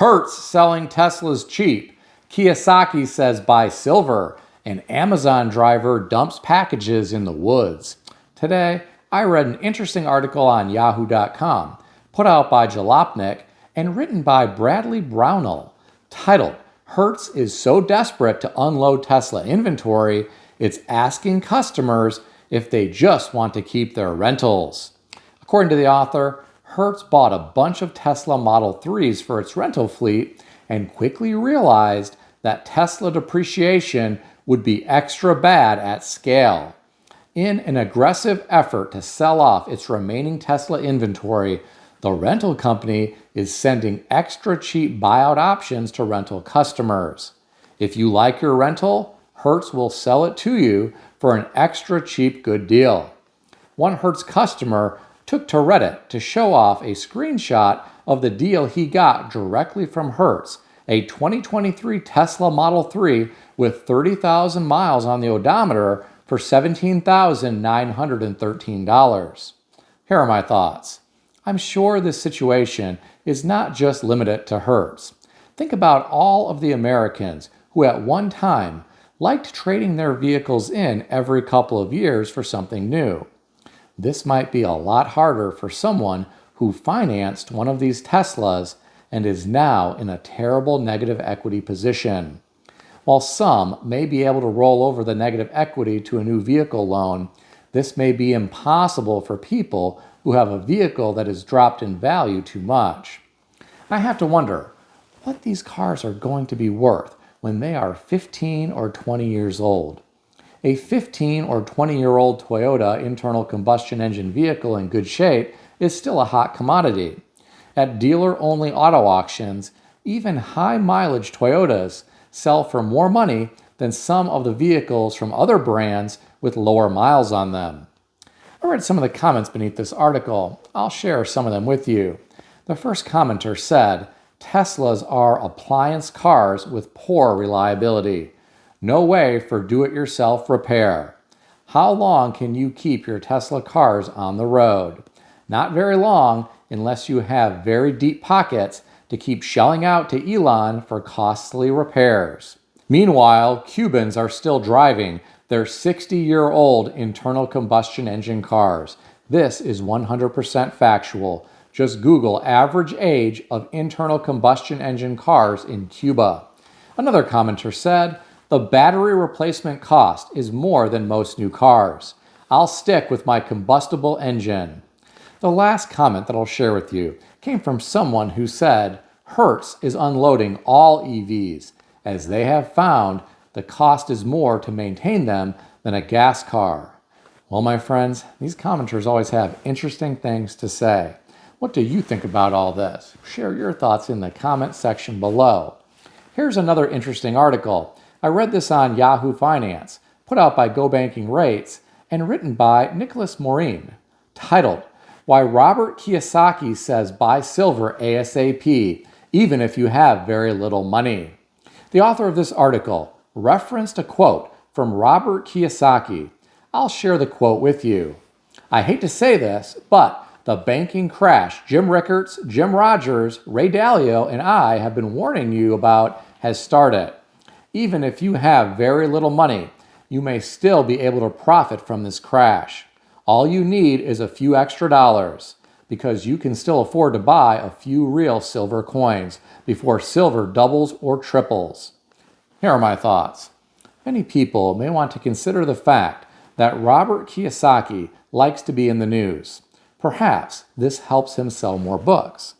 Hertz selling Teslas cheap. Kiyosaki says buy silver. An Amazon driver dumps packages in the woods. Today, I read an interesting article on yahoo.com, put out by Jalopnik and written by Bradley Brownell, titled, Hertz is so desperate to unload Tesla inventory, it's asking customers if they just want to keep their rentals. According to the author, Hertz bought a bunch of Tesla Model 3s for its rental fleet and quickly realized that Tesla depreciation would be extra bad at scale. In an aggressive effort to sell off its remaining Tesla inventory, the rental company is sending extra cheap buyout options to rental customers. If you like your rental, Hertz will sell it to you for an extra cheap good deal. One Hertz customer took to Reddit to show off a screenshot of the deal he got directly from Hertz, a 2023 Tesla Model 3 with 30,000 miles on the odometer for $17,913. Here are my thoughts. I'm sure this situation is not just limited to Hertz. Think about all of the Americans who at one time liked trading their vehicles in every couple of years for something new. This might be a lot harder for someone who financed one of these Teslas and is now in a terrible negative equity position. While some may be able to roll over the negative equity to a new vehicle loan, this may be impossible for people who have a vehicle that has dropped in value too much. I have to wonder what these cars are going to be worth when they are 15 or 20 years old. A 15 or 20-year-old Toyota internal combustion engine vehicle in good shape is still a hot commodity. At dealer-only auto auctions, even high-mileage Toyotas sell for more money than some of the vehicles from other brands with lower miles on them. I read some of the comments beneath this article. I'll share some of them with you. The first commenter said, Teslas are appliance cars with poor reliability. No way for do-it-yourself repair. How long can you keep your Tesla cars on the road? Not very long unless you have very deep pockets to keep shelling out to Elon for costly repairs. Meanwhile, Cubans are still driving their 60-year-old internal combustion engine cars. This is 100% factual. Just Google average age of internal combustion engine cars in Cuba. Another commenter said, the battery replacement cost is more than most new cars. I'll stick with my combustible engine. The last comment that I'll share with you came from someone who said, Hertz is unloading all EVs, as they have found the cost is more to maintain them than a gas car. Well, my friends, these commenters always have interesting things to say. What do you think about all this? Share your thoughts in the comment section below. Here's another interesting article. I read this on Yahoo Finance, put out by Go Banking Rates, and written by Nicholas Maureen, titled, Why Robert Kiyosaki Says Buy Silver ASAP, Even If You Have Very Little Money. The author of this article referenced a quote from Robert Kiyosaki. I'll share the quote with you. I hate to say this, but the banking crash Jim Rickards, Jim Rogers, Ray Dalio, and I have been warning you about has started. Even if you have very little money, you may still be able to profit from this crash. All you need is a few extra dollars, because you can still afford to buy a few real silver coins before silver doubles or triples. Here are my thoughts. Many people may want to consider the fact that Robert Kiyosaki likes to be in the news. Perhaps this helps him sell more books.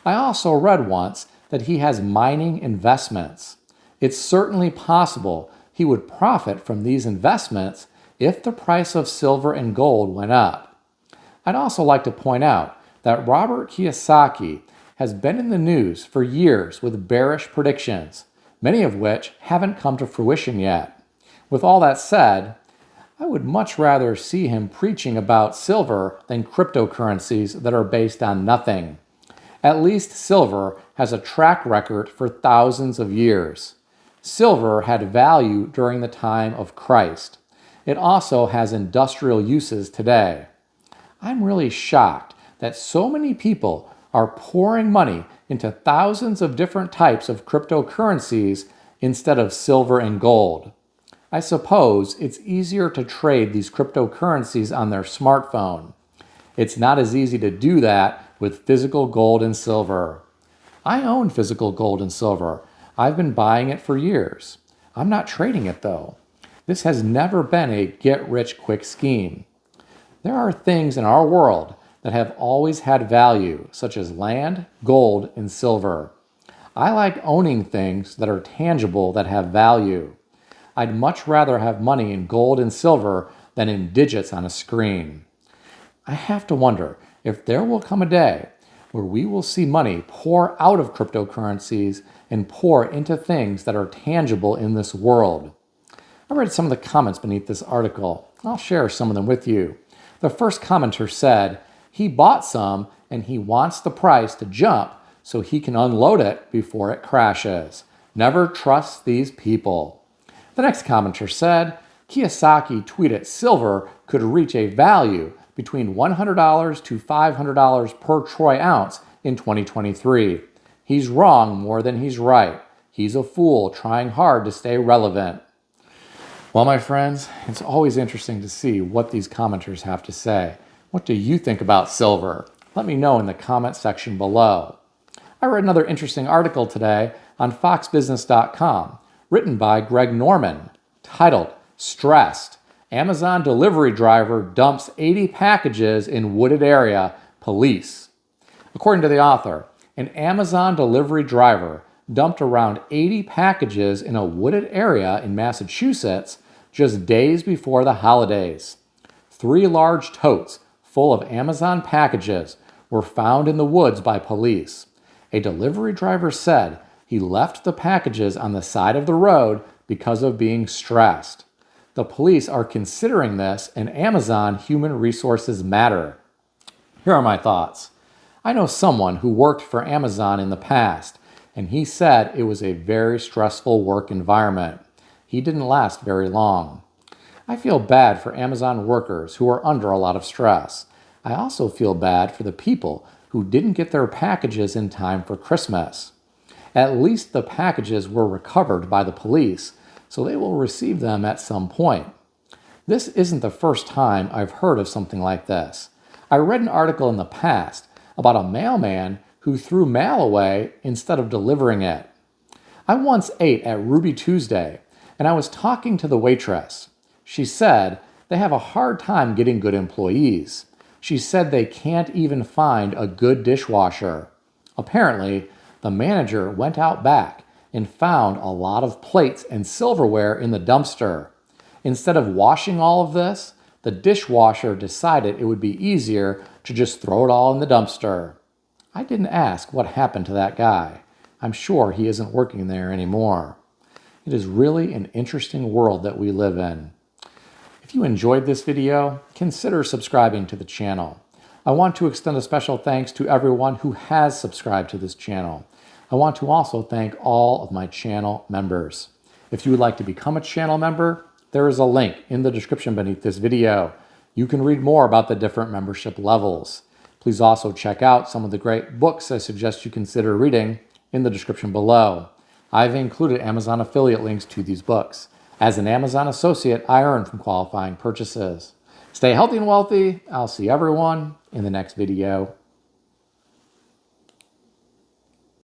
I also read once that he has mining investments. It's certainly possible he would profit from these investments if the price of silver and gold went up. I'd also like to point out that Robert Kiyosaki has been in the news for years with bearish predictions, many of which haven't come to fruition yet. With all that said, I would much rather see him preaching about silver than cryptocurrencies that are based on nothing. At least silver has a track record for thousands of years. Silver had value during the time of Christ. It also has industrial uses today. I'm really shocked that so many people are pouring money into thousands of different types of cryptocurrencies instead of silver and gold. I suppose it's easier to trade these cryptocurrencies on their smartphone. It's not as easy to do that with physical gold and silver. I own physical gold and silver. I've been buying it for years. I'm not trading it though. This has never been a get-rich-quick scheme. There are things in our world that have always had value, such as land, gold, and silver. I like owning things that are tangible that have value. I'd much rather have money in gold and silver than in digits on a screen. I have to wonder if there will come a day where we will see money pour out of cryptocurrencies and pour into things that are tangible in this world. I read some of the comments beneath this article. I'll share some of them with you. The first commenter said, he bought some and he wants the price to jump so he can unload it before it crashes. Never trust these people. The next commenter said, Kiyosaki tweeted silver could reach a value between $100 to $500 per troy ounce in 2023. He's wrong more than he's right. He's a fool trying hard to stay relevant. Well, my friends, it's always interesting to see what these commenters have to say. What do you think about silver? Let me know in the comment section below. I read another interesting article today on foxbusiness.com, written by Greg Norman, titled, Stressed. Amazon delivery driver dumps 80 packages in wooded area, police. According to the author, an Amazon delivery driver dumped around 80 packages in a wooded area in Massachusetts just days before the holidays. 3 large totes full of Amazon packages were found in the woods by police. A delivery driver said he left the packages on the side of the road because of being stressed. The police are considering this an Amazon human resources matter. Here are my thoughts. I know someone who worked for Amazon in the past, and he said it was a very stressful work environment. He didn't last very long. I feel bad for Amazon workers who are under a lot of stress. I also feel bad for the people who didn't get their packages in time for Christmas. At least the packages were recovered by the police, so they will receive them at some point. This isn't the first time I've heard of something like this. I read an article in the past about a mailman who threw mail away instead of delivering it. I once ate at Ruby Tuesday, and I was talking to the waitress. She said they have a hard time getting good employees. She said they can't even find a good dishwasher. Apparently, the manager went out back and found a lot of plates and silverware in the dumpster. Instead of washing all of this, the dishwasher decided it would be easier to just throw it all in the dumpster. I didn't ask what happened to that guy. I'm sure he isn't working there anymore. It is really an interesting world that we live in. If you enjoyed this video, consider subscribing to the channel. I want to extend a special thanks to everyone who has subscribed to this channel. I want to also thank all of my channel members. If you would like to become a channel member, there is a link in the description beneath this video. You can read more about the different membership levels. Please also check out some of the great books I suggest you consider reading in the description below. I've included Amazon affiliate links to these books. As an Amazon associate, I earn from qualifying purchases. Stay healthy and wealthy. I'll see everyone in the next video.